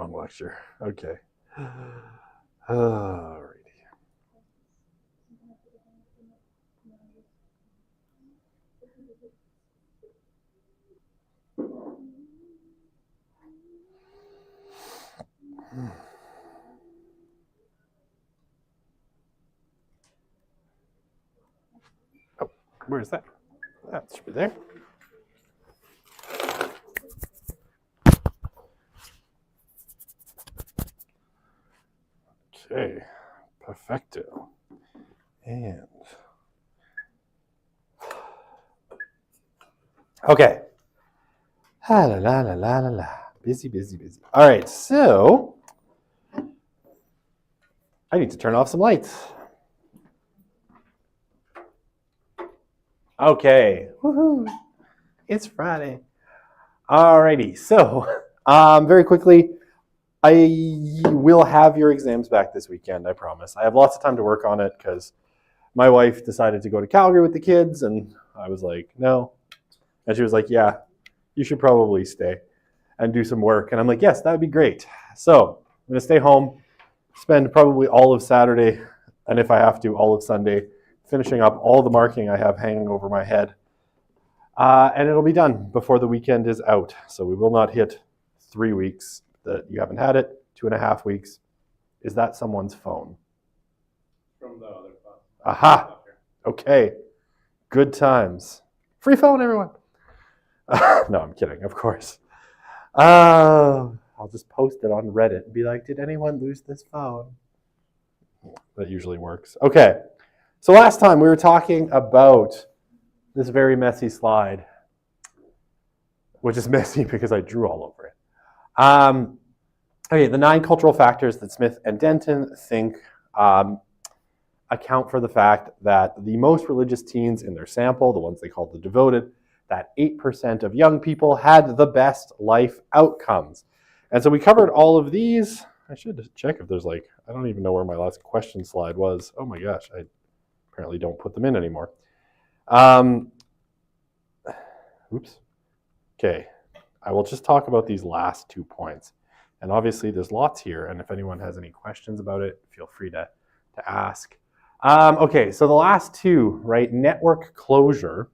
wrong lecture. Okay. Alrighty. Oh, where's that? That should be there. Okay, perfecto. And okay. La la la la la la la. Busy, busy, busy. All right, so I need to turn off some lights. Okay. Woohoo! It's Friday. Alrighty, so very quickly, I will have your exams back this weekend, I promise. I have lots of time to work on it because my wife decided to go to Calgary with the kids, and I was like, no. And she was like, yeah, you should probably stay and do some work. And I'm like, yes, that would be great. So I'm going to stay home, spend probably all of Saturday, and if I have to, all of Sunday, finishing up all the marking I have hanging over my head. And it'll be done before the weekend is out. So we will not hit 3 weeks that you haven't had it, 2.5 weeks. Is that someone's phone? From the other phone. Aha! Okay. Good times. Free phone, everyone. No, I'm kidding, of course. I'll just post it on Reddit and be like, did anyone lose this phone? That usually works. Okay. So last time we were talking about this very messy slide, which is messy because I drew all over it. Okay, the 9 cultural factors that Smith and Denton think account for the fact that the most religious teens in their sample, the ones they called the devoted, that 8% of young people had the best life outcomes. And so we covered all of these. I should check if there's I don't even know where my last question slide was. Oh my gosh, I apparently don't put them in anymore. Oops. Okay, I will just talk about these last 2 points. And obviously there's lots here, and if anyone has any questions about it, feel free to ask. Okay, so the last 2, right, network closure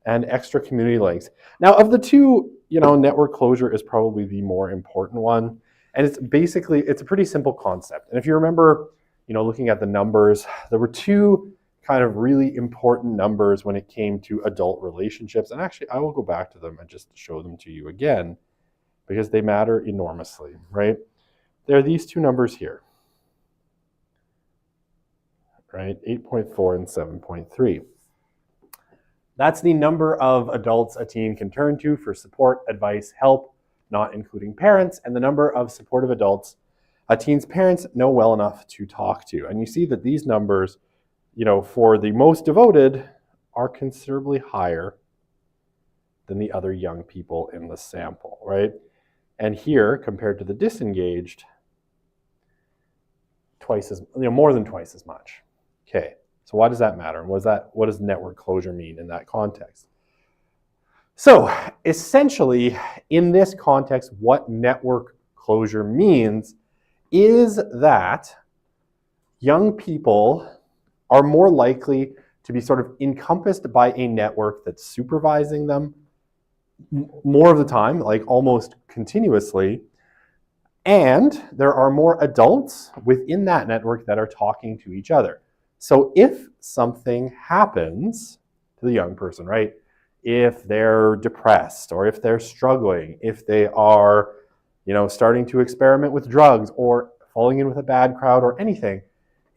and extra community links. Now of the 2, network closure is probably the more important one. And it's a pretty simple concept. And if you remember, looking at the numbers, there were 2 kind of really important numbers when it came to adult relationships. And actually, I will go back to them and just show them to you again because they matter enormously, right? There are these 2 numbers here, right? 8.4 and 7.3. That's the number of adults a teen can turn to for support, advice, help, not including parents, and the number of supportive adults a teen's parents know well enough to talk to. And you see that these numbers, for the most devoted are considerably higher than the other young people in the sample, right? And here, compared to the disengaged, more than twice as much. Okay, so why does that matter? What does network closure mean in that context? So essentially, in this context, what network closure means is that young people are more likely to be sort of encompassed by a network that's supervising them more of the time, almost continuously. And there are more adults within that network that are talking to each other. So if something happens to the young person, right? If they're depressed or if they're struggling, if they are, starting to experiment with drugs or falling in with a bad crowd or anything,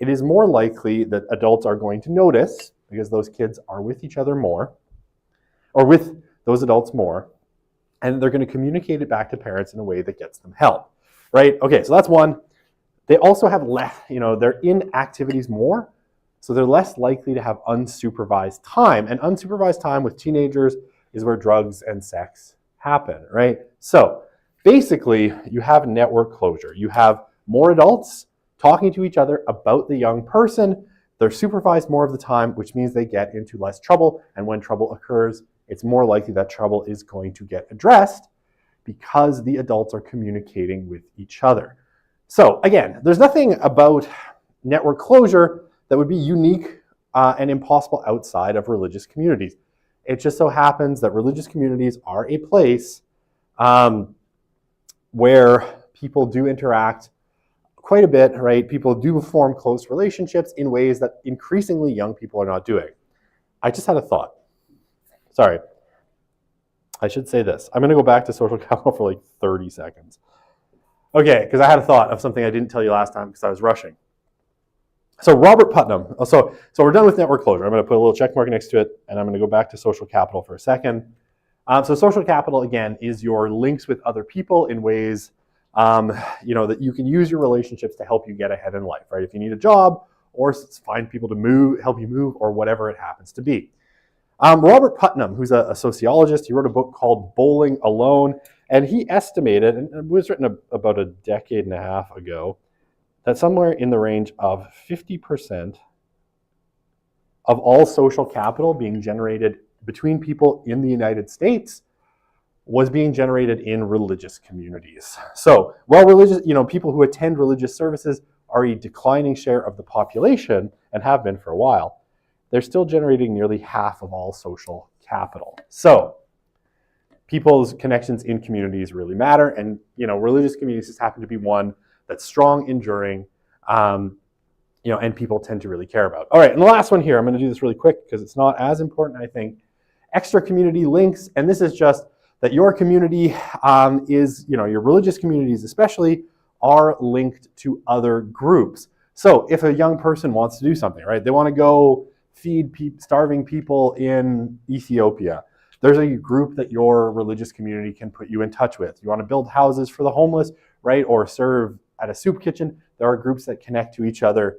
it is more likely that adults are going to notice because those kids are with each other more or with those adults more, and they're going to communicate it back to parents in a way that gets them help, right? Okay, so that's one. They also have less, they're in activities more, so they're less likely to have unsupervised time. And unsupervised time with teenagers is where drugs and sex happen, right? So basically, you have network closure. You have more adults talking to each other about the young person. They're supervised more of the time, which means they get into less trouble. And when trouble occurs, it's more likely that trouble is going to get addressed because the adults are communicating with each other. So again, there's nothing about network closure that would be unique and impossible outside of religious communities. It just so happens that religious communities are a place where people do interact quite a bit, right? People do form close relationships in ways that increasingly young people are not doing. I just had a thought. Sorry. I should say this. I'm going to go back to social capital for like 30 seconds. Okay, because I had a thought of something I didn't tell you last time because I was rushing. So Robert Putnam. So we're done with network closure. I'm going to put a little check mark next to it, and I'm going to go back to social capital for a second. So social capital, again, is your links with other people in ways that you can use your relationships to help you get ahead in life, right? If you need a job or find people to move, help you move, or whatever it happens to be. Robert Putnam, who's a sociologist, he wrote a book called Bowling Alone, and he estimated, and it was written about a decade and a half ago, that somewhere in the range of 50% of all social capital being generated between people in the United States was being generated in religious communities. So while people who attend religious services are a declining share of the population and have been for a while, they're still generating nearly half of all social capital. So people's connections in communities really matter, and religious communities just happen to be one that's strong, enduring, and people tend to really care about. All right, and the last one here, I'm going to do this really quick because it's not as important, I think. Extra community links, and this is just that your community is, your religious communities especially, are linked to other groups. So if a young person wants to do something, right, they want to go feed starving people in Ethiopia, there's a group that your religious community can put you in touch with. You want to build houses for the homeless, right, or serve at a soup kitchen, there are groups that connect to each other.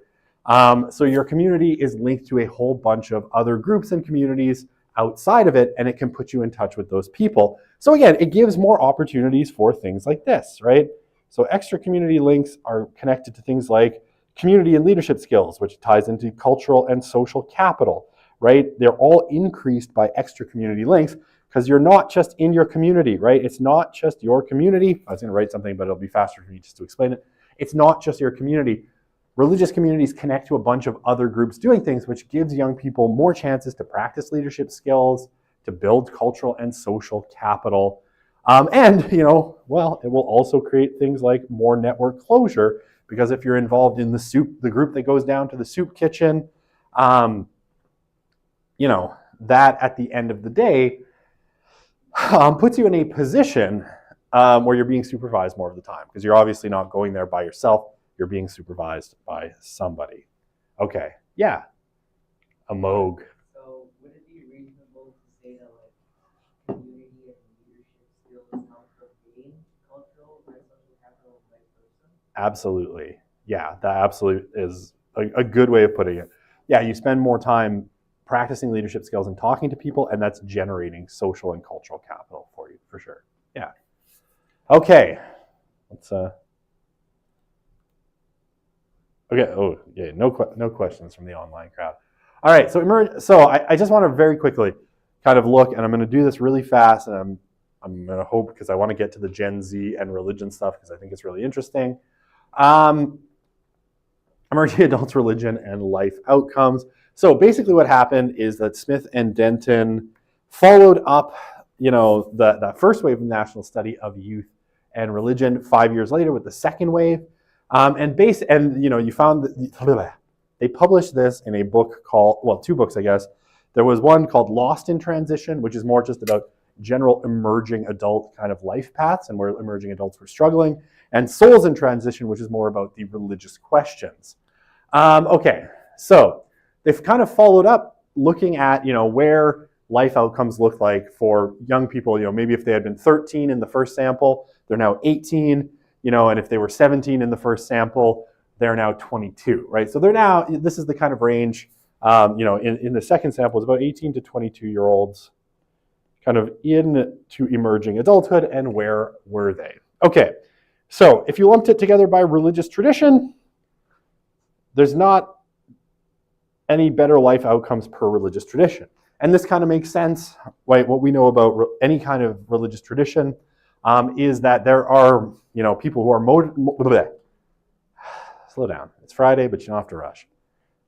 So your community is linked to a whole bunch of other groups and communities outside of it, and it can put you in touch with those people. So again, it gives more opportunities for things like this, right? So extra community links are connected to things like community and leadership skills, which ties into cultural and social capital, right? They're all increased by extra community links because you're not just in your community, right? It's not just your community. I was going to write something, but it'll be faster for me just to explain it. It's not just your community. Religious communities connect to a bunch of other groups doing things, which gives young people more chances to practice leadership skills, to build cultural and social capital. And it will also create things like more network closure, because if you're involved in the group that goes down to the soup kitchen, that at the end of the day puts you in a position where you're being supervised more of the time, because you're obviously not going there by yourself. You're being supervised by somebody. Okay, yeah, a Moog. So would it be reasonable to say that community and leadership skills help gain cultural and social capital and vice versa? Absolutely. Yeah, that absolutely is a good way of putting it. Yeah, you spend more time practicing leadership skills and talking to people, and that's generating social and cultural capital for you, for sure. Yeah. Okay. Let's Okay. Oh, yeah. No questions from the online crowd. All right. So I just want to very quickly kind of look, and I'm going to do this really fast, and I'm going to hope, because I want to get to the Gen Z and religion stuff because I think it's really interesting. Emerging adults, religion, and life outcomes. So basically, what happened is that Smith and Denton followed up, that first wave of national study of youth and religion 5 years later with the second wave. You found that they published this in a book called, two books, I guess. There was one called Lost in Transition, which is more just about general emerging adult kind of life paths and where emerging adults were struggling, and Souls in Transition, which is more about the religious questions. Okay, so they've kind of followed up looking at, where life outcomes look like for young people. Maybe if they had been 13 in the first sample, they're now 18. And if they were 17 in the first sample, they're now 22, right? So this is the kind of range, in the second sample, it's about 18 to 22-year-olds kind of into emerging adulthood, and where were they? Okay, so if you lumped it together by religious tradition, there's not any better life outcomes per religious tradition. And this kind of makes sense, right? What we know about any kind of religious tradition, is that there are, people who are slow down. It's Friday, but you don't have to rush.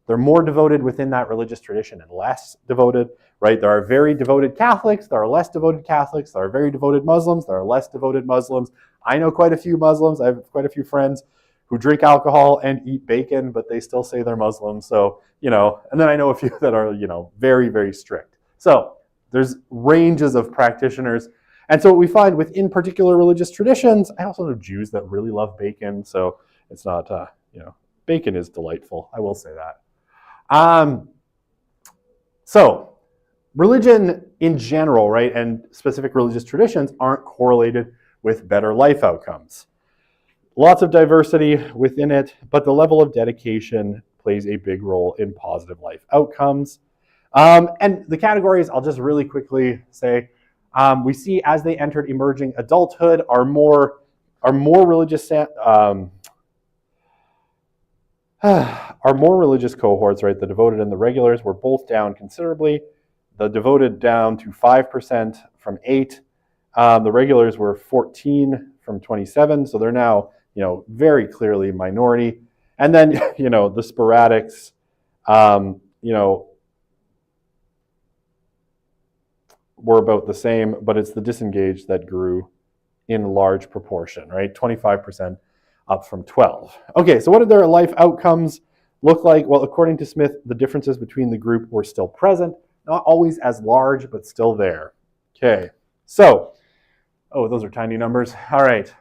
They're more devoted within that religious tradition and less devoted, right? There are very devoted Catholics, there are less devoted Catholics, there are very devoted Muslims, there are less devoted Muslims. I know quite a few Muslims. I have quite a few friends who drink alcohol and eat bacon, but they still say they're Muslims. So, and then I know a few that are, very, very strict. So there's ranges of practitioners. And so what we find within particular religious traditions, I also know Jews that really love bacon. So it's not, bacon is delightful. I will say that. So religion in general, right, and specific religious traditions aren't correlated with better life outcomes. Lots of diversity within it, but the level of dedication plays a big role in positive life outcomes. And the categories, I'll just really quickly say, we see as they entered emerging adulthood are more religious cohorts, right? The devoted and the regulars were both down considerably. The devoted down to 5% from 8. The regulars were 14 from 27, so they're now, very clearly minority. And then, the sporadics, were about the same, but it's the disengaged that grew in large proportion, right? 25% up from 12. Okay, so what did their life outcomes look like? Well, according to Smith, the differences between the group were still present, not always as large, but still there. Okay, so, those are tiny numbers. All right.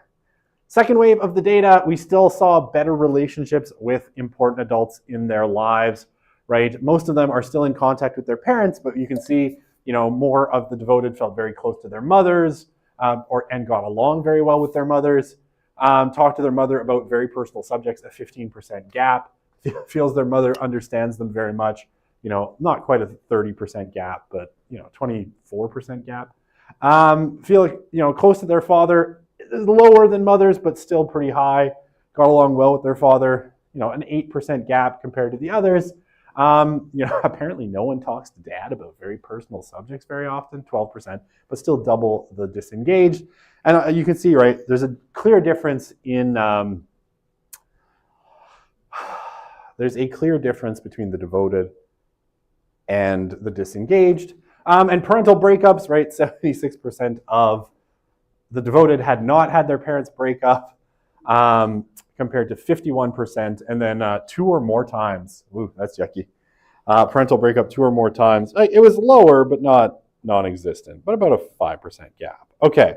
Second wave of the data, we still saw better relationships with important adults in their lives, right? Most of them are still in contact with their parents, but you can see, more of the devoted felt very close to their mothers and got along very well with their mothers. Talk to their mother about very personal subjects, a 15% gap. Feels their mother understands them very much. Not quite a 30% gap, but 24% gap. Feel close to their father, is lower than mothers, but still pretty high. Got along well with their father. An 8% gap compared to the others. Apparently no one talks to dad about very personal subjects very often, 12%, but still double the disengaged. And you can see, right, there's a clear difference in, between the devoted and the disengaged. And parental breakups, right, 76% of the devoted had not had their parents break up, compared to 51%, and then 2 or more times. Ooh, that's yucky. Parental breakup 2 or more times. It was lower, but not non-existent, but about a 5% gap. Okay,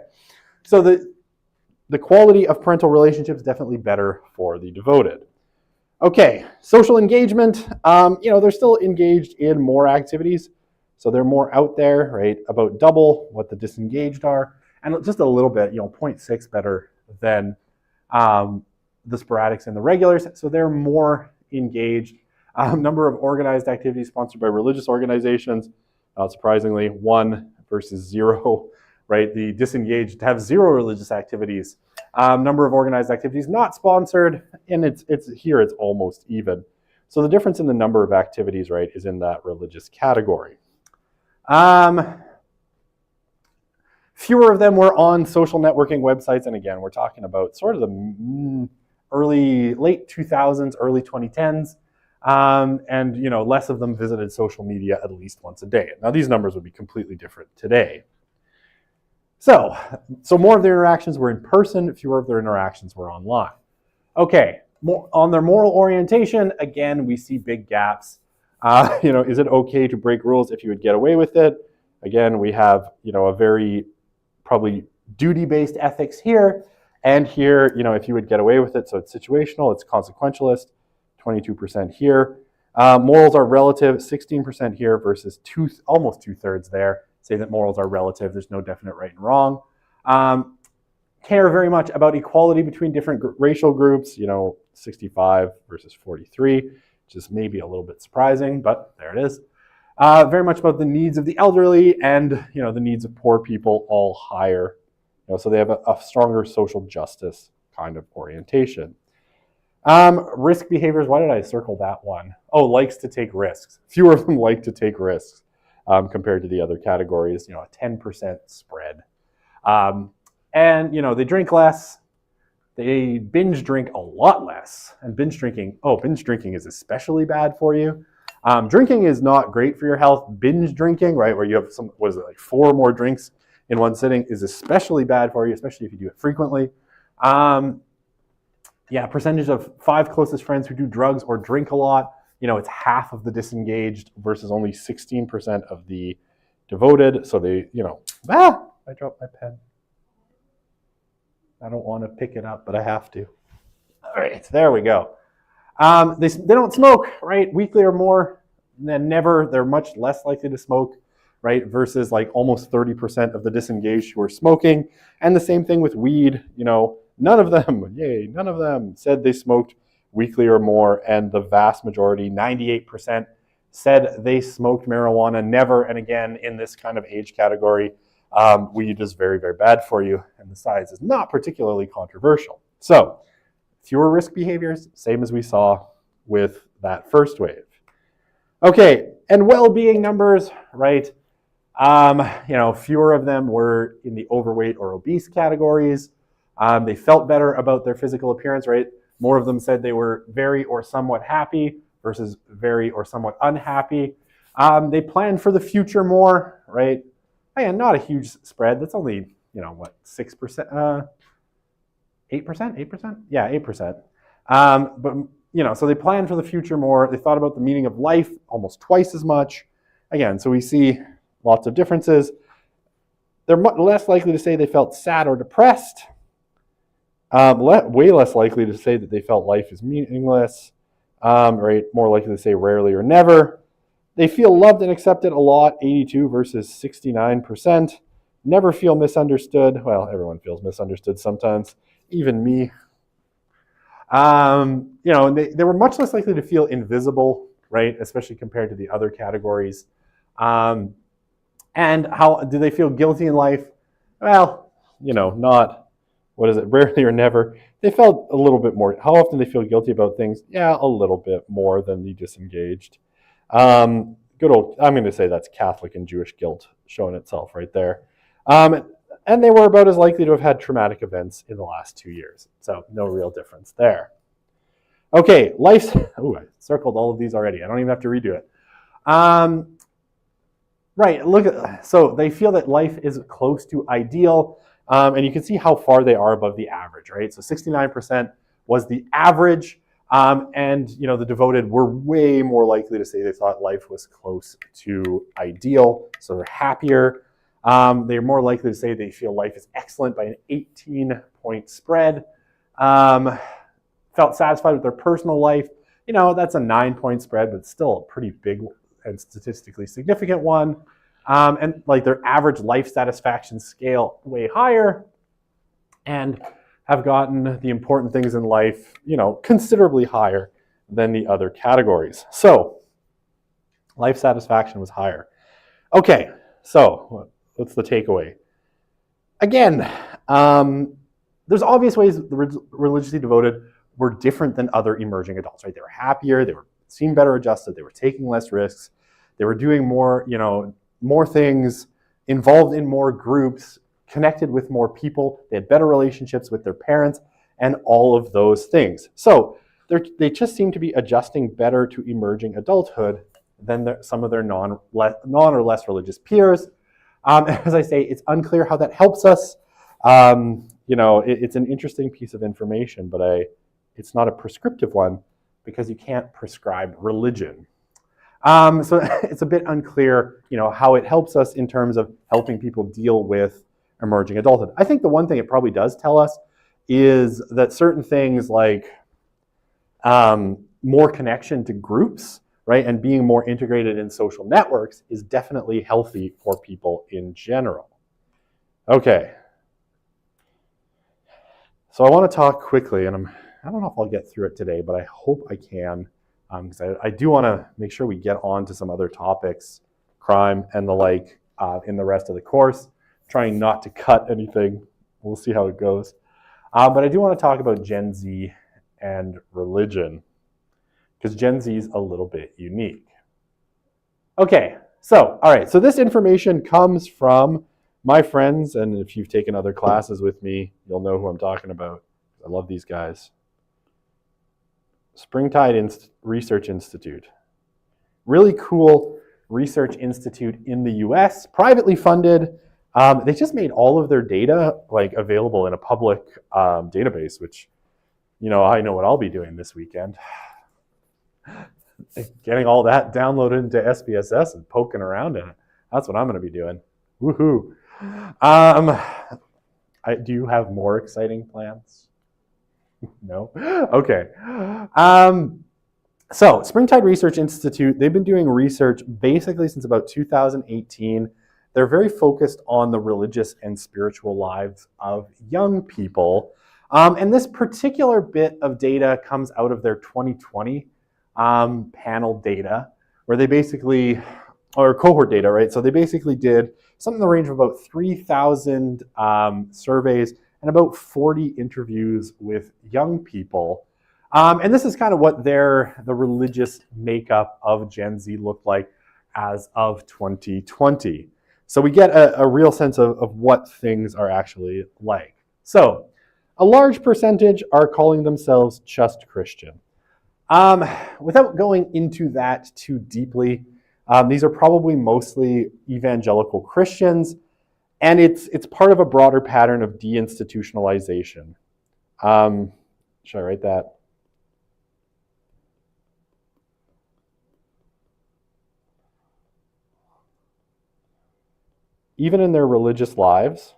so the quality of parental relationships definitely better for the devoted. Okay, social engagement. They're still engaged in more activities, so they're more out there, right? About double what the disengaged are, and just a little bit, 0.6 better than the sporadics and the regulars, so they're more engaged. Number of organized activities sponsored by religious organizations, not surprisingly, 1 versus 0, right? The disengaged have 0 religious activities. Number of organized activities not sponsored, and it's almost even. So the difference in the number of activities, right, is in that religious category. Fewer of them were on social networking websites, and again, we're talking about sort of the late 2000s, early 2010s, and less of them visited social media at least once a day. Now, these numbers would be completely different today. So more of their interactions were in person, fewer of their interactions were online. Okay, more on their moral orientation, again, we see big gaps. Is it okay to break rules if you would get away with it? Again, we have, a very probably duty-based ethics here. And here, if you would get away with it, so it's situational, it's consequentialist, 22% here. Morals are relative, 16% here versus almost 2/3 there. Say that morals are relative, there's no definite right and wrong. Care very much about equality between different racial groups, 65 versus 43, which is maybe a little bit surprising, but there it is. Very much about the needs of the elderly and the needs of poor people, all higher. So they have a stronger social justice kind of orientation. Risk behaviors, why did I circle that one? Oh, likes to take risks. Fewer of them like to take risks compared to the other categories, a 10% spread. And, they drink less. They binge drink a lot less. And binge drinking is especially bad for you. Drinking is not great for your health. Binge drinking, right, where you have like 4 more drinks in one sitting is especially bad for you, especially if you do it frequently. Percentage of 5 closest friends who do drugs or drink a lot, it's half of the disengaged versus only 16% of the devoted. So they, I dropped my pen. I don't want to pick it up, but I have to. All right, there we go. They don't smoke, right? Weekly or more than never. They're much less likely to smoke, right? Versus like almost 30% of the disengaged who are smoking. And the same thing with weed. None of them said they smoked weekly or more. And the vast majority, 98%, said they smoked marijuana never. And again, in this kind of age category, weed is very, very bad for you. And the size is not particularly controversial. So, fewer risk behaviors, same as we saw with that first wave. Okay, and well-being numbers, right? Fewer of them were in the overweight or obese categories. They felt better about their physical appearance, right? More of them said they were very or somewhat happy versus very or somewhat unhappy. They planned for the future more, right? Again, not a huge spread. That's only, 6%? 8%? Yeah, 8%. But, so they planned for the future more. They thought about the meaning of life almost twice as much. Again, so we see lots of differences. They're much less likely to say they felt sad or depressed. Way less likely to say that they felt life is meaningless. Right? More likely to say rarely or never. They feel loved and accepted a lot, 82 versus 69%. Never feel misunderstood. Well, everyone feels misunderstood sometimes, even me. They were much less likely to feel invisible, right? Especially compared to the other categories. And how do they feel guilty in life? Well, not, rarely or never. They felt a little bit more. How often they feel guilty about things? Yeah, a little bit more than the disengaged. I'm going to say that's Catholic and Jewish guilt showing itself right there. And they were about as likely to have had traumatic events in the last 2 years. So no real difference there. Okay, I circled all of these already. I don't even have to redo it. Right, so they feel that life is close to ideal. And you can see how far they are above the average, right? So 69% was the average. And the devoted were way more likely to say they thought life was close to ideal. So they're happier. They're more likely to say they feel life is excellent by an 18-point spread. Felt satisfied with their personal life. That's a 9-point spread, but still a pretty big and statistically significant one. And like their average life satisfaction scale way higher, and have gotten the important things in life, considerably higher than the other categories. So life satisfaction was higher. Okay, so what's the takeaway? Again, there's obvious ways the religiously devoted were different than other emerging adults, right? They were happier, they seemed better adjusted, they were taking less risks, they were doing more, more things, involved in more groups, connected with more people, they had better relationships with their parents, and all of those things. So they just seem to be adjusting better to emerging adulthood than some of their non or less religious peers. As I say, it's unclear how that helps us. It's an interesting piece of information, but it's not a prescriptive one because you can't prescribe religion. So it's a bit unclear, how it helps us in terms of helping people deal with emerging adulthood. I think the one thing it probably does tell us is that certain things like more connection to groups, right, and being more integrated in social networks is definitely healthy for people in general. Okay. So I want to talk quickly, and I don't know if I'll get through it today, but I hope I can, because I do want to make sure we get on to some other topics, crime and the like, in the rest of the course. Trying not to cut anything. We'll see how it goes. But I do want to talk about Gen Z and religion, because Gen Z is a little bit unique. Okay, so, all right, so this information comes from my friends, and if you've taken other classes with me, you'll know who I'm talking about. I love these guys. Springtide Research Institute. Really cool research institute in the US, privately funded. They just made all of their data like available in a public database, which, you know, I know what I'll be doing this weekend. Getting all that downloaded into SPSS and poking around in it. That's what I'm going to be doing. Woohoo. Do you have more exciting plans? No? Okay. So, Springtide Research Institute, they've been doing research basically since about 2018. They're very focused on the religious and spiritual lives of young people. And this particular bit of data comes out of their 2020 panel data, where they basically, or cohort data, right? So they basically did something in the range of about 3,000 surveys and about 40 interviews with young people. And this is kind of what the religious makeup of Gen Z looked like as of 2020. So we get a real sense of what things are actually like. So a large percentage are calling themselves just Christian. Without going into that too deeply, these are probably mostly evangelical Christians, and it's part of a broader pattern of deinstitutionalization. Should I write that? Even in their religious lives,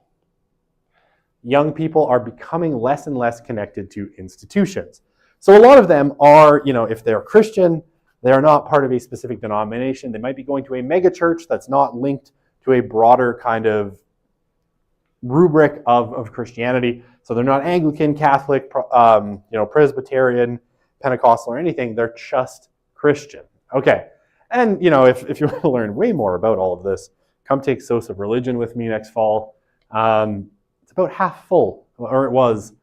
young people are becoming less and less connected to institutions. So a lot of them are, you know, if they're Christian, they're not part of a specific denomination. They might be going to a mega church that's not linked to a broader kind of rubric of Christianity. So they're not Anglican, Catholic, Presbyterian, Pentecostal, or anything. They're just Christian. Okay. And, you know, if you want to learn way more about all of this, come take SOC of Religion with me next fall. It's about half full, or it was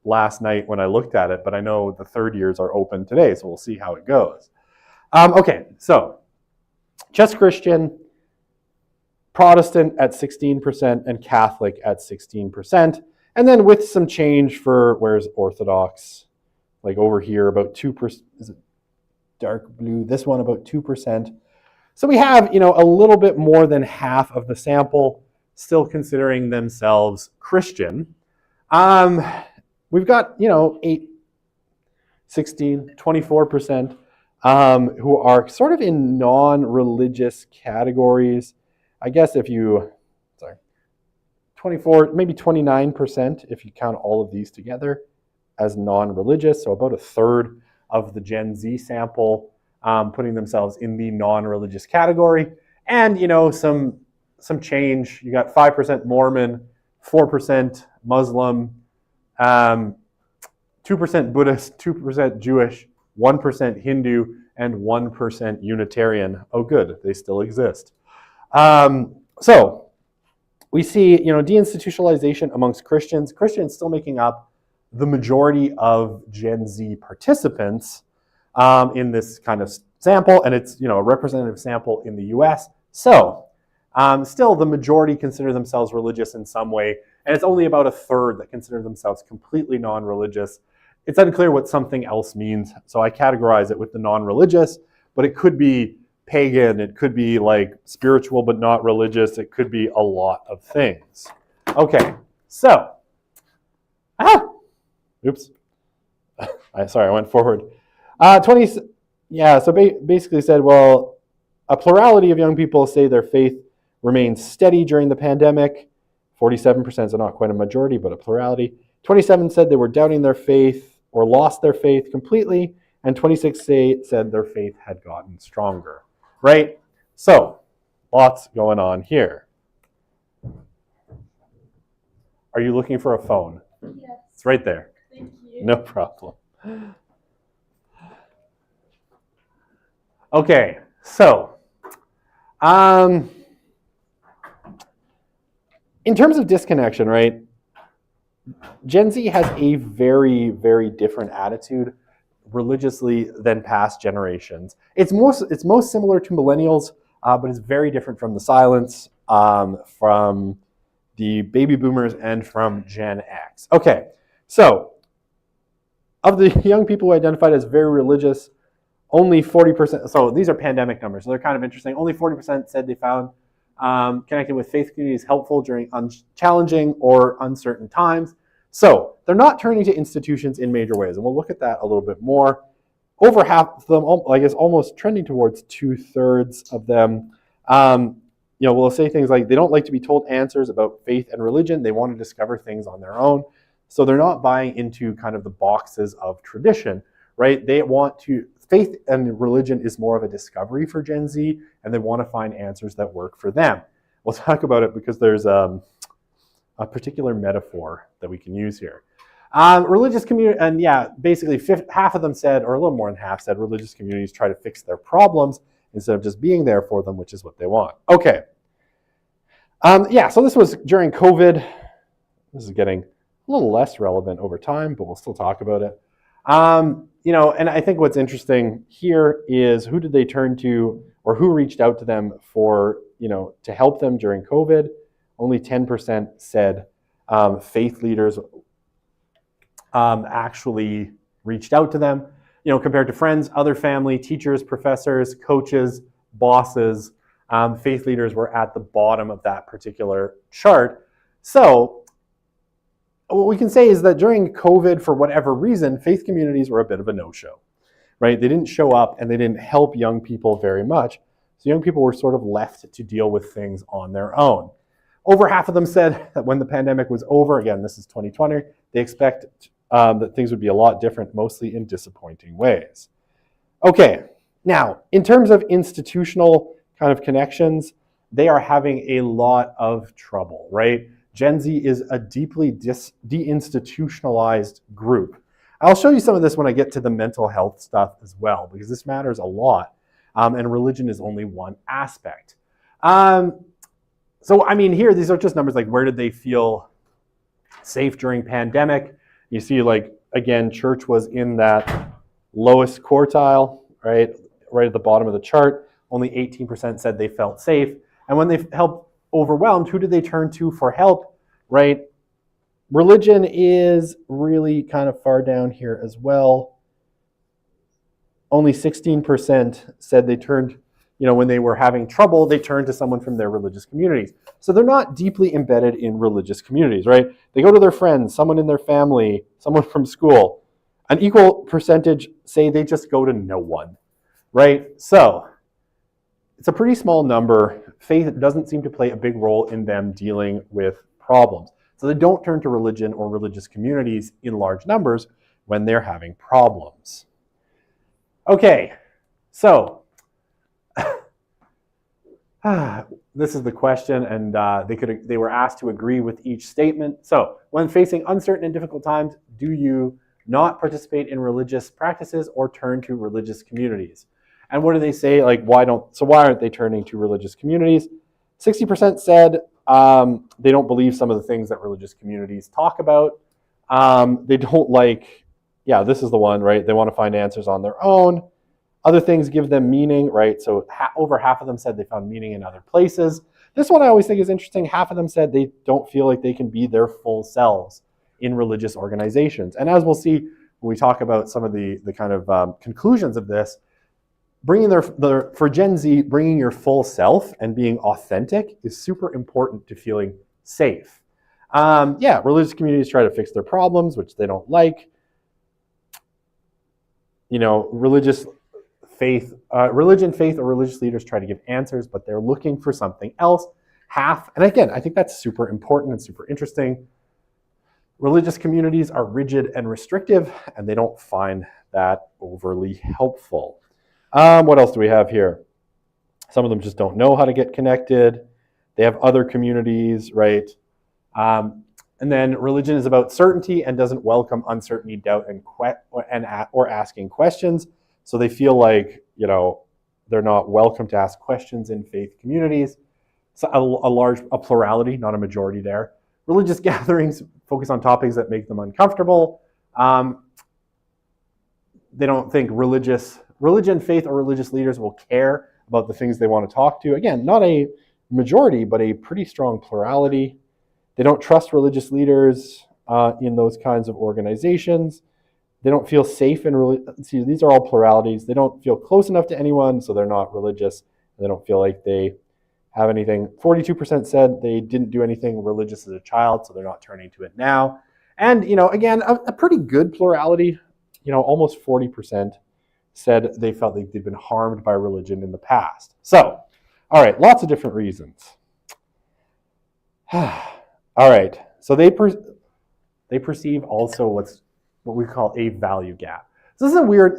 last night when I looked at it, but I know the third years are open today, so we'll see how it goes. Okay, so just Christian, Protestant at 16%, and Catholic at 16%. And then with some change for, where's Orthodox? Like over here, about 2%, is it dark blue? This one about 2%. So we have, you know, a little bit more than half of the sample still considering themselves Christian. We've got, you know, 8, 16, 24% who are sort of in non-religious categories. I guess if you, 24, maybe 29% if you count all of these together as non-religious. So about a third of the Gen Z sample putting themselves in the non-religious category. And, you know, some change. You got 5% Mormon, 4% Muslim, 2% Buddhist, 2% Jewish, 1% Hindu, and 1% Unitarian. Oh, good, they still exist. So we see, you know, deinstitutionalization amongst Christians. Christians still making up the majority of Gen Z participants in this kind of sample, and it's, you know, a representative sample in the U.S. So still, the majority consider themselves religious in some way, and it's only about a third that consider themselves completely non-religious. It's unclear what something else means, so I categorize it with the non-religious, but it could be pagan, it could be like spiritual but not religious, it could be a lot of things. Okay, so, oops, sorry, I went forward. So basically said, well, a plurality of young people say their faith remains steady during the pandemic. 47%, so not quite a majority, but a plurality. 27 said they were doubting their faith or lost their faith completely, and 26 said their faith had gotten stronger, right? So, lots going on here. Are you looking for a phone? Yes. It's right there. Thank you. No problem. Okay, so, in terms of disconnection, right, Gen Z has a very, very different attitude religiously than past generations. It's most similar to millennials, but it's very different from the silence, from the baby boomers and from Gen X. Okay, so of the young people who identified as very religious, only 40%, so these are pandemic numbers, so they're kind of interesting. Only 40% said they found connecting with faith communities helpful during challenging or uncertain times. So they're not turning to institutions in major ways, and we'll look at that a little bit more. Over half of them, I guess almost trending towards 2/3 of them, will say things like they don't like to be told answers about faith and religion. They want to discover things on their own. So they're not buying into kind of the boxes of tradition, right? They want to, faith and religion is more of a discovery for Gen Z, and they want to find answers that work for them. We'll talk about it because there's a particular metaphor that we can use here. Religious community, and yeah, basically half of them said, or a little more than half said, religious communities try to fix their problems instead of just being there for them, which is what they want. Okay. So this was during COVID. This is getting a little less relevant over time, but we'll still talk about it. And I think what's interesting here is who did they turn to, or who reached out to them for, to help them during COVID. Only 10% said faith leaders actually reached out to them, compared to friends, other family, teachers, professors, coaches, bosses. Faith leaders were at the bottom of that particular chart. So what we can say is that during COVID, for whatever reason, faith communities were a bit of a no-show, right? They didn't show up and they didn't help young people very much. So young people were sort of left to deal with things on their own. Over half of them said that when the pandemic was over, again, this is 2020, they expect that things would be a lot different, mostly in disappointing ways. Okay, now, in terms of institutional kind of connections, they are having a lot of trouble, right? Gen Z is a deeply deinstitutionalized group. I'll show you some of this when I get to the mental health stuff as well, because this matters a lot, and religion is only one aspect. Here, these are just numbers like where did they feel safe during pandemic. You see, again, church was in that lowest quartile, right at the bottom of the chart. Only 18% said they felt safe. And when they felt overwhelmed, who did they turn to for help, right? Religion is really kind of far down here as well. Only 16% said they turned, when they were having trouble, they turned to someone from their religious communities. So they're not deeply embedded in religious communities, right? They go to their friends, someone in their family, someone from school. An equal percentage say they just go to no one, right? So it's a pretty small number. Faith doesn't seem to play a big role in them dealing with problems. So they don't turn to religion or religious communities in large numbers when they're having problems. Okay, so this is the question, and they were asked to agree with each statement. So when facing uncertain and difficult times, do you not participate in religious practices or turn to religious communities? And what do they say? Why aren't they turning to religious communities? 60% said they don't believe some of the things that religious communities talk about. They don't this is the one, right? They want to find answers on their own. Other things give them meaning, right? So over half of them said they found meaning in other places. This one I always think is interesting. Half of them said they don't feel like they can be their full selves in religious organizations. And as we'll see when we talk about some of the kind of conclusions of this, for Gen Z, bringing your full self and being authentic is super important to feeling safe. Religious communities try to fix their problems, which they don't like. Religion, faith, or religious leaders try to give answers, but they're looking for something else. And again, I think that's super important and super interesting. Religious communities are rigid and restrictive, and they don't find that overly helpful. What else do we have here? Some of them just don't know how to get connected. They have other communities, right? And then religion is about certainty and doesn't welcome uncertainty, doubt, or asking questions. So they feel like, they're not welcome to ask questions in faith communities. So a plurality, not a majority there. Religious gatherings focus on topics that make them uncomfortable. They don't think religion, faith, or religious leaders will care about the things they want to talk to. Again, not a majority, but a pretty strong plurality. They don't trust religious leaders in those kinds of organizations. They don't feel safe in see, these are all pluralities. They don't feel close enough to anyone, so they're not religious. And they don't feel like they have anything. 42% said they didn't do anything religious as a child, so they're not turning to it now. And, again, a pretty good plurality. Almost 40% said they felt like they'd been harmed by religion in the past. So, all right, lots of different reasons. All right, so they perceive also what we call a value gap. So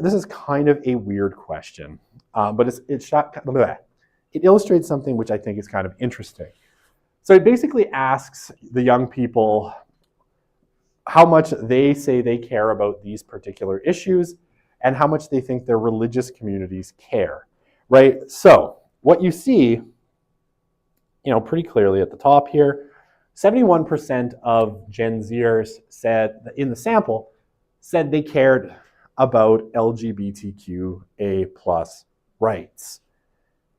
this is kind of a weird question, but it illustrates something which I think is kind of interesting. So it basically asks the young people how much they say they care about these particular issues and how much they think their religious communities care, right? So what you see, pretty clearly at the top here, 71% of Gen Zers said in the sample said they cared about LGBTQA+ rights.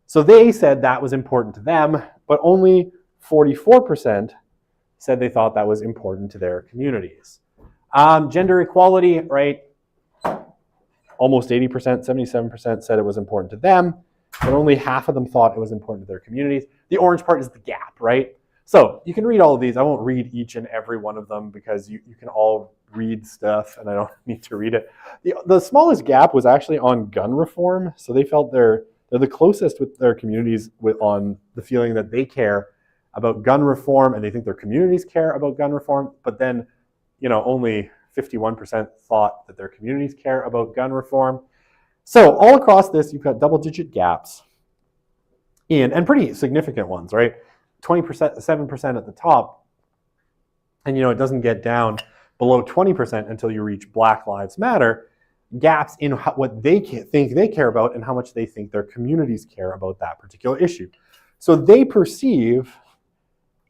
So they said that was important to them, but only 44% said they thought that was important to their communities. Gender equality, right? Almost 80%, 77% said it was important to them, but only half of them thought it was important to their communities. The orange part is the gap, right? So you can read all of these. I won't read each and every one of them because you can all read stuff and I don't need to read it. The smallest gap was actually on gun reform. So they felt they're the closest with their communities on the feeling that they care about gun reform and they think their communities care about gun reform, but then, only 51% thought that their communities care about gun reform. So all across this, you've got double-digit gaps and pretty significant ones, right? 20%, 7% at the top, and it doesn't get down below 20% until you reach Black Lives Matter. Gaps in what they think they care about and how much they think their communities care about that particular issue. So they perceive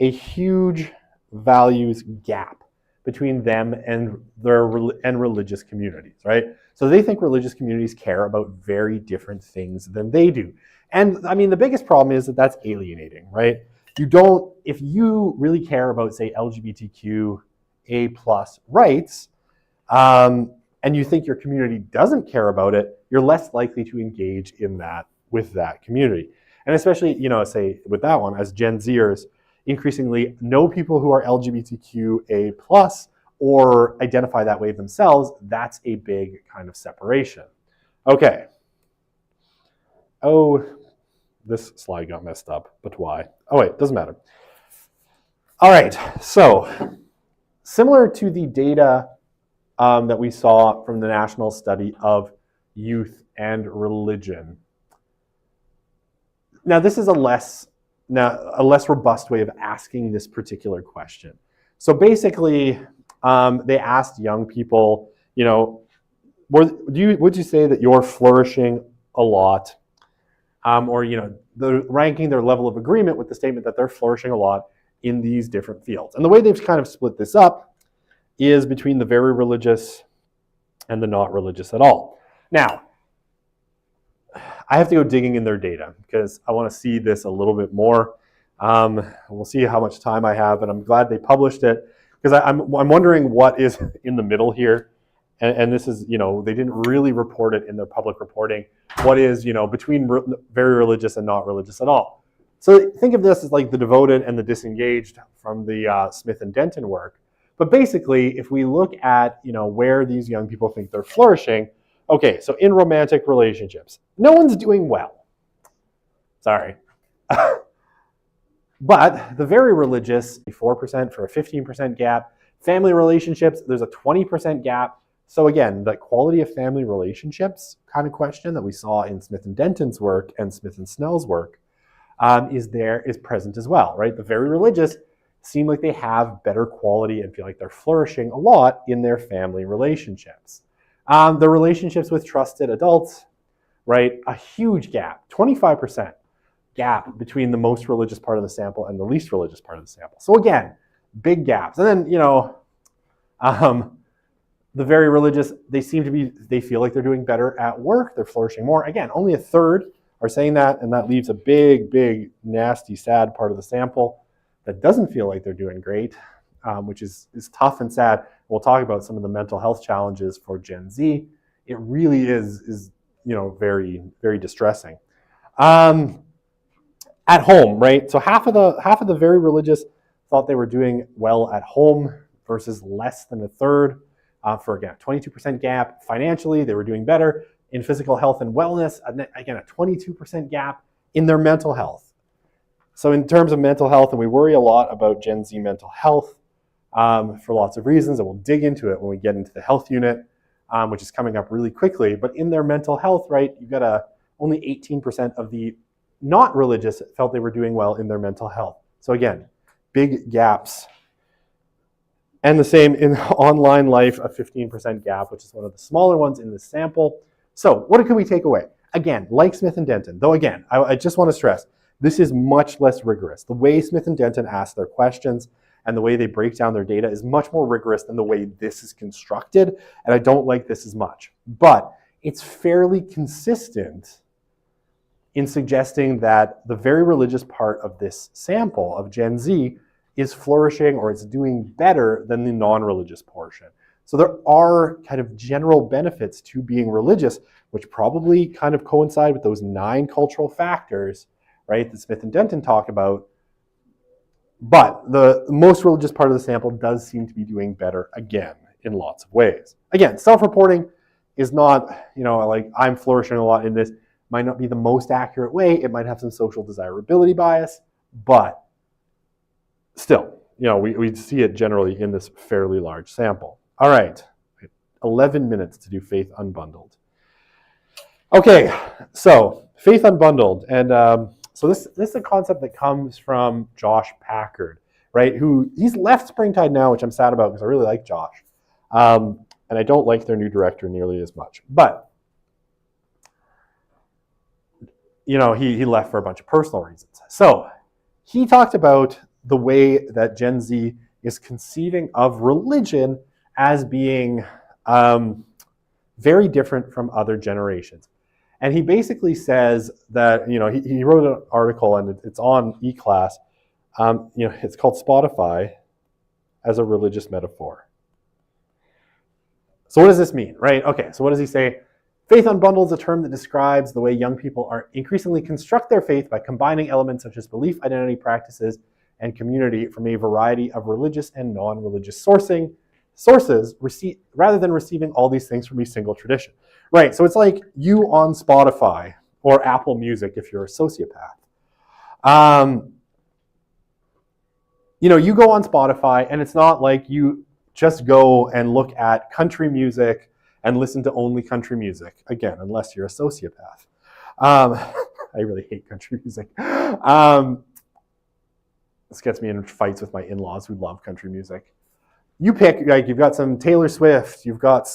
a huge values gap between them and their religious communities, right? So they think religious communities care about very different things than they do. And I mean, the biggest problem is that that's alienating, right? If you really care about, say, LGBTQA+ rights, and you think your community doesn't care about it, you're less likely to engage in that with that community. And especially, say with that one, as Gen Zers, increasingly know people who are LGBTQA+ or identify that way themselves, that's a big kind of separation. Okay. Oh, this slide got messed up, but why? Oh wait, doesn't matter. All right, so similar to the data that we saw from the national study of youth and religion. Now, this is a less robust way of asking this particular question. So basically, they asked young people, would you say that you're flourishing a lot, or they're ranking their level of agreement with the statement that they're flourishing a lot in these different fields. And the way they've kind of split this up is between the very religious and the not religious at all. Now, I have to go digging in their data because I want to see this a little bit more. We'll see how much time I have, and I'm glad they published it because I'm wondering what is in the middle here. And this is, they didn't really report it in their public reporting. What is, between very religious and not religious at all. So think of this as like the devoted and the disengaged from the Smith and Denton work. But basically, if we look at, where these young people think they're flourishing, okay, so in romantic relationships, no one's doing well. Sorry. But the very religious, 4% for a 15% gap. Family relationships, there's a 20% gap. So again, the quality of family relationships kind of question that we saw in Smith and Denton's work and Smith and Snell's work is present as well, right? The very religious seem like they have better quality and feel like they're flourishing a lot in their family relationships. The relationships with trusted adults, right? A huge gap, 25% gap between the most religious part of the sample and the least religious part of the sample. So again, big gaps. And then, the very religious, they feel like they're doing better at work, they're flourishing more. Again, only a third are saying that, and that leaves a big, big, nasty, sad part of the sample. that doesn't feel like they're doing great, which is tough and sad. We'll talk about some of the mental health challenges for Gen Z. It really is very, very distressing. At home, right? So half of the very religious thought they were doing well at home versus less than a third. For again, a 22% gap. Financially, they were doing better. In physical health and wellness, again, a 22% gap in their mental health. So in terms of mental health, and we worry a lot about Gen Z mental health for lots of reasons, and we'll dig into it when we get into the health unit, which is coming up really quickly. But in their mental health, right, you've got only 18% of the not religious felt they were doing well in their mental health. So again, big gaps. And the same in online life, a 15% gap, which is one of the smaller ones in the sample. So what can we take away? Again, like Smith and Denton, though again, I just want to stress, this is much less rigorous. The way Smith and Denton ask their questions and the way they break down their data is much more rigorous than the way this is constructed, and I don't like this as much. But it's fairly consistent in suggesting that the very religious part of this sample of Gen Z is flourishing or it's doing better than the non-religious portion. So there are kind of general benefits to being religious, which probably kind of coincide with those 9 cultural factors, right, that Smith and Denton talk about. But the most religious part of the sample does seem to be doing better again in lots of ways. Again, self-reporting is not, like I'm flourishing a lot in this, might not be the most accurate way. It might have some social desirability bias, but still, we see it generally in this fairly large sample. All right, 11 minutes to do Faith Unbundled. Okay, so Faith Unbundled, and so this is a concept that comes from Josh Packard, right? He's left Springtide now, which I'm sad about because I really like Josh, and I don't like their new director nearly as much. But he left for a bunch of personal reasons. So he talked about the way that Gen Z is conceiving of religion as being very different from other generations. And he basically says that, he wrote an article and it's on eClass. It's called Spotify as a Religious Metaphor. So what does this mean, right? Okay, so what does he say? Faith unbundled is a term that describes the way young people are increasingly construct their faith by combining elements such as belief, identity, practices, and community from a variety of religious and non-religious sources, rather than receiving all these things from a single tradition. Right, so it's like you on Spotify or Apple Music if you're a sociopath. You go on Spotify and it's not like you just go and look at country music and listen to only country music. Again, unless you're a sociopath. I really hate country music. This gets me in fights with my in-laws who love country music. You pick, you've got some Taylor Swift, you've got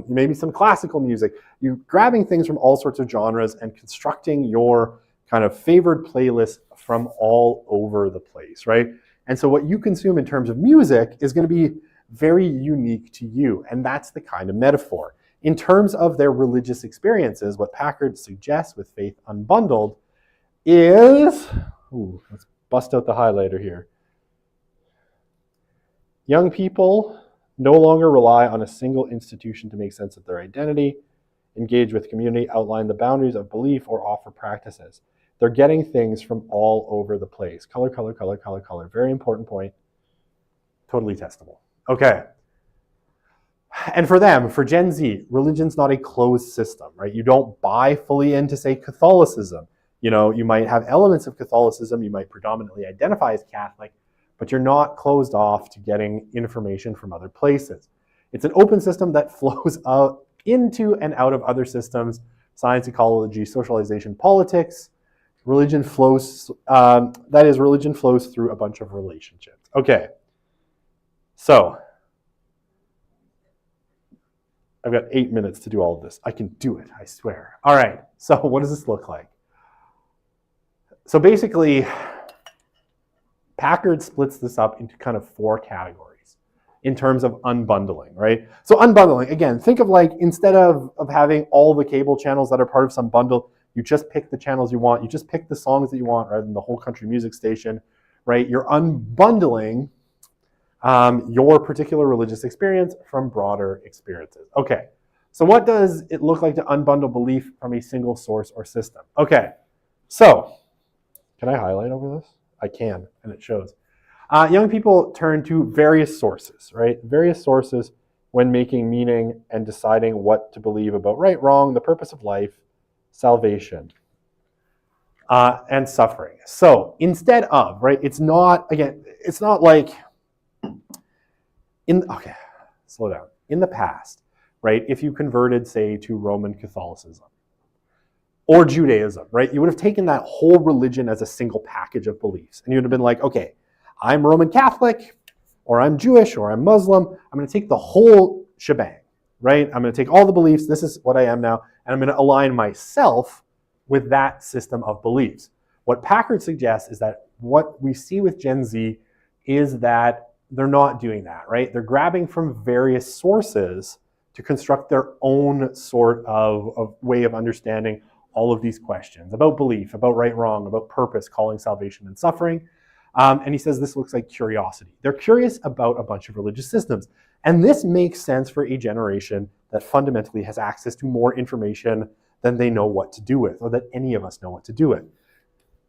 maybe some classical music. You're grabbing things from all sorts of genres and constructing your kind of favored playlist from all over the place, right? And so what you consume in terms of music is going to be very unique to you, and that's the kind of metaphor. In terms of their religious experiences, what Packard suggests with Faith Unbundled is, let's bust out the highlighter here. Young people no longer rely on a single institution to make sense of their identity, engage with community, outline the boundaries of belief, or offer practices. They're getting things from all over the place. Color, color, color, color, color. Very important point. Totally testable. Okay. And for them, for Gen Z, religion's not a closed system, right? You don't buy fully into, say, Catholicism. You might have elements of Catholicism. You might predominantly identify as Catholic, but you're not closed off to getting information from other places. It's an open system that flows out into and out of other systems, science, ecology, socialization, politics. Religion flows through a bunch of relationships. Okay, so I've got 8 minutes to do all of this. I can do it, I swear. All right, so what does this look like? So basically, Packard splits this up into kind of 4 categories in terms of unbundling, right? So unbundling, again, think of like instead of having all the cable channels that are part of some bundle, you just pick the channels you want, you just pick the songs that you want rather than the whole country music station, right? You're unbundling your particular religious experience from broader experiences. Okay, so what does it look like to unbundle belief from a single source or system? Okay, so can I highlight over this? I can, and it shows. Young people turn to various sources, right? Various sources when making meaning and deciding what to believe about right, wrong, the purpose of life, salvation, and suffering. So instead of, right, it's not like okay, slow down. In the past, right, if you converted, say, to Roman Catholicism or Judaism, right, you would have taken that whole religion as a single package of beliefs. And you would have been like, okay, I'm Roman Catholic, or I'm Jewish, or I'm Muslim. I'm going to take the whole shebang, right? I'm going to take all the beliefs. This is what I am now. And I'm going to align myself with that system of beliefs. What Packard suggests is that what we see with Gen Z is that they're not doing that, right? They're grabbing from various sources to construct their own sort of way of understanding all of these questions about belief, about right, wrong, about purpose, calling, salvation, and suffering. And he says this looks like curiosity. They're curious about a bunch of religious systems. And this makes sense for a generation that fundamentally has access to more information than they know what to do with, or that any of us know what to do with.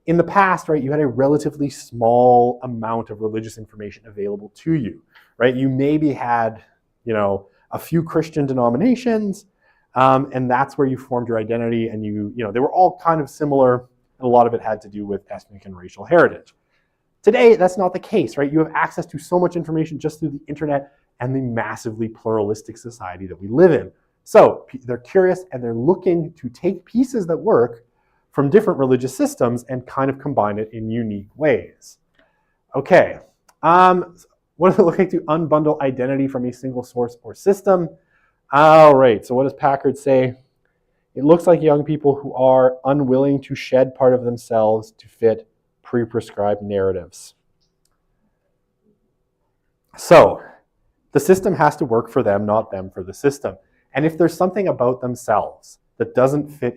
In the past, right, you had a relatively small amount of religious information available to you, right? You maybe had, a few Christian denominations, and that's where you formed your identity, and they were all kind of similar, and a lot of it had to do with ethnic and racial heritage. Today, that's not the case, right? You have access to so much information just through the internet and the massively pluralistic society that we live in. So they're curious, and they're looking to take pieces that work from different religious systems and kind of combine it in unique ways. Okay, what does it look like to unbundle identity from a single source or system? All right, so what does Packard say? It looks like young people who are unwilling to shed part of themselves to fit pre-prescribed narratives. So the system has to work for them, not them for the system. And if there's something about themselves that doesn't fit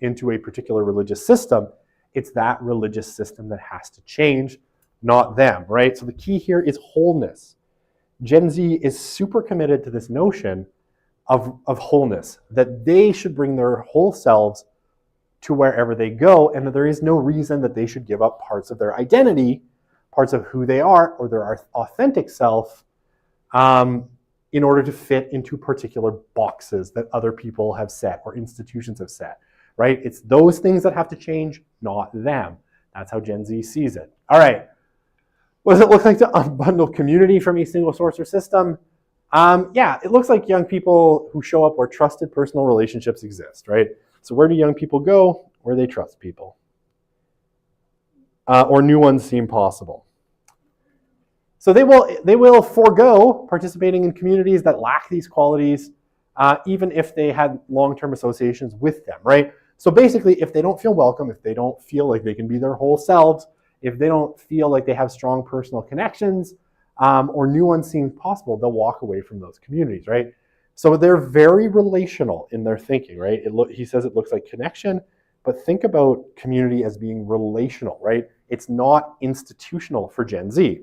into a particular religious system, it's that religious system that has to change, not them, right? So the key here is wholeness. Gen Z is super committed to this notion of wholeness, that they should bring their whole selves to wherever they go, and that there is no reason that they should give up parts of their identity, parts of who they are, or their authentic self, in order to fit into particular boxes that other people have set or institutions have set, right? It's those things that have to change, not them. That's how Gen Z sees it. All right. What does it look like to unbundle community from a single source or system? Yeah, it looks like young people who show up where trusted personal relationships exist, right? So where do young people go? Where they trust people. Or new ones seem possible. So they will forego participating in communities that lack these qualities, even if they had long-term associations with them, right? So basically, if they don't feel welcome, if they don't feel like they can be their whole selves, if they don't feel like they have strong personal connections, or new ones seem possible, they'll walk away from those communities, right? So they're very relational in their thinking, right? He says it looks like connection, but think about community as being relational, right? It's not institutional for Gen Z.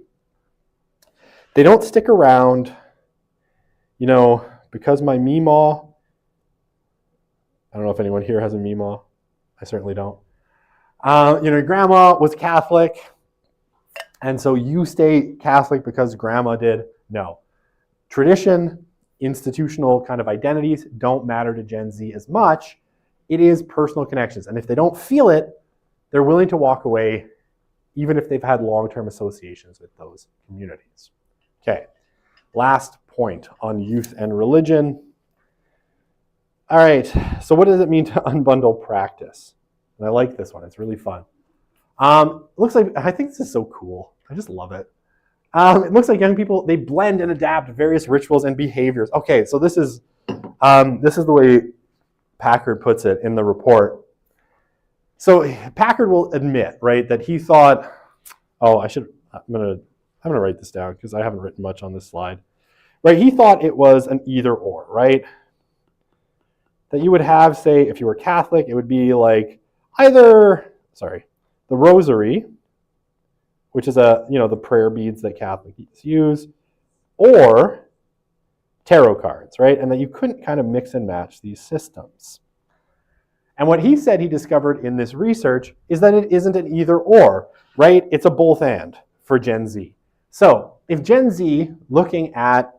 They don't stick around, because my Meemaw, I don't know if anyone here has a Meemaw. I certainly don't. Grandma was Catholic, and so you stay Catholic because grandma did. No. Tradition, institutional kind of identities don't matter to Gen Z as much. It is personal connections. And if they don't feel it, they're willing to walk away, even if they've had long-term associations with those communities. Okay, last point on youth and religion. All right, so what does it mean to unbundle practice? And I like this one, it's really fun. Looks like, I think this is so cool. I just love it. It looks like young people, they blend and adapt various rituals and behaviors. Okay, so this is the way Packard puts it in the report. So Packard will admit, right, that he thought, I'm gonna write this down because I haven't written much on this slide. Right, he thought it was an either or, right? That you would have, say, if you were Catholic, it would be like either, the rosary which is the prayer beads that Catholics use, or tarot cards, right? And that you couldn't kind of mix and match these systems. And what he said he discovered in this research is that it isn't an either or, right? It's a both and for Gen Z. So if Gen Z, looking at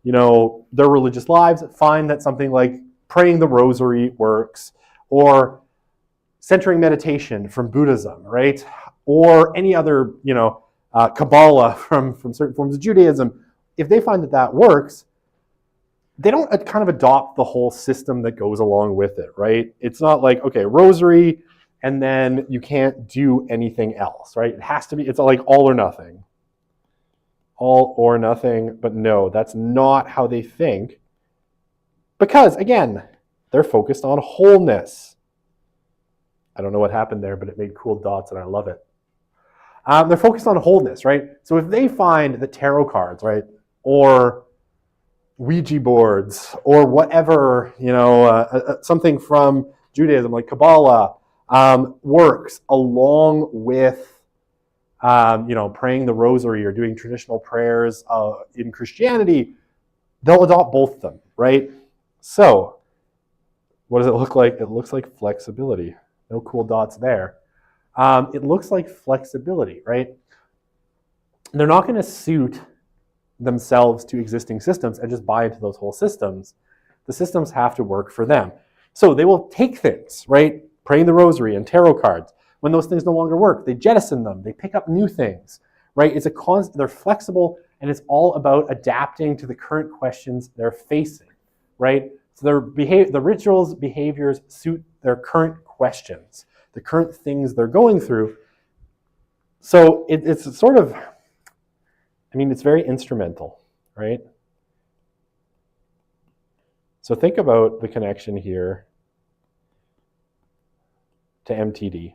their religious lives, find that something like praying the rosary works, or centering meditation from Buddhism, right? Or any other, Kabbalah from certain forms of Judaism, if they find that that works, they don't kind of adopt the whole system that goes along with it, right? It's not like, okay, rosary, and then you can't do anything else, right? It has to be, it's like all or nothing. All or nothing, but no, that's not how they think. Because, again, they're focused on wholeness. I don't know what happened there, but it made cool dots and I love it. They're focused on wholeness, right? So if they find the tarot cards, right, or Ouija boards, or whatever, something from Judaism like Kabbalah works along with, praying the rosary or doing traditional prayers in Christianity, they'll adopt both of them, right? So what does it look like? It looks like flexibility. No cool dots there. It looks like flexibility, right? They're not going to suit themselves to existing systems and just buy into those whole systems. The systems have to work for them. So they will take things, right? Praying the rosary and tarot cards. When those things no longer work, they jettison them. They pick up new things, right? They're flexible, and it's all about adapting to the current questions they're facing, right? So the rituals, behaviors suit their current questions, the current things they're going through. So it's sort of, it's very instrumental, right? So think about the connection here to MTD,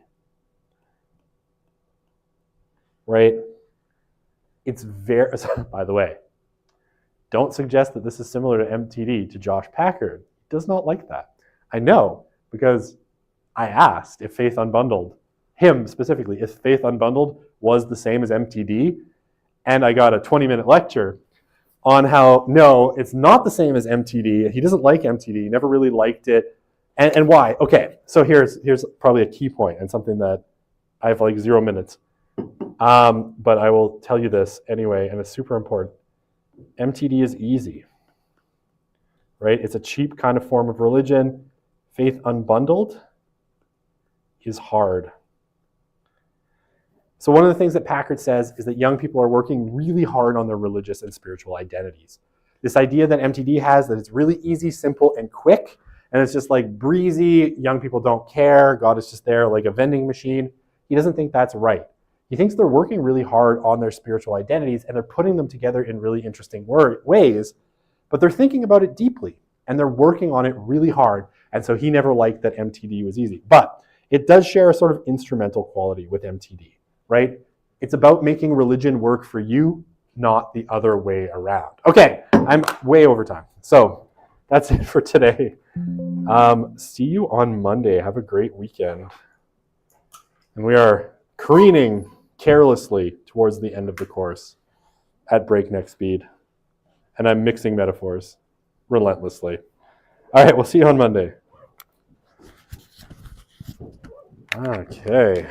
right? It's very, by the way, don't suggest that this is similar to MTD to Josh Packard. He does not like that. I know, because I asked if Faith Unbundled, him specifically, if Faith Unbundled was the same as MTD, and I got a 20-minute lecture on how, no, it's not the same as MTD. He doesn't like MTD. He never really liked it. And why? Okay, so here's probably a key point and something that I have like 0 minutes. But I will tell you this anyway, and it's super important. MTD is easy, right? It's a cheap kind of form of religion. Faith Unbundled is hard. So one of the things that Packard says is that young people are working really hard on their religious and spiritual identities. This idea that MTD has, that it's really easy, simple, and quick, and it's just like breezy, young people don't care, God is just there like a vending machine. He doesn't think that's right. He thinks they're working really hard on their spiritual identities, and they're putting them together in really interesting ways, but they're thinking about it deeply, and they're working on it really hard, and so he never liked that MTD was easy. But it does share a sort of instrumental quality with MTD. Right? It's about making religion work for you, not the other way around. Okay, I'm way over time. So that's it for today. See you on Monday. Have a great weekend. And we are careening carelessly towards the end of the course at breakneck speed. And I'm mixing metaphors relentlessly. All right, we'll see you on Monday. Okay.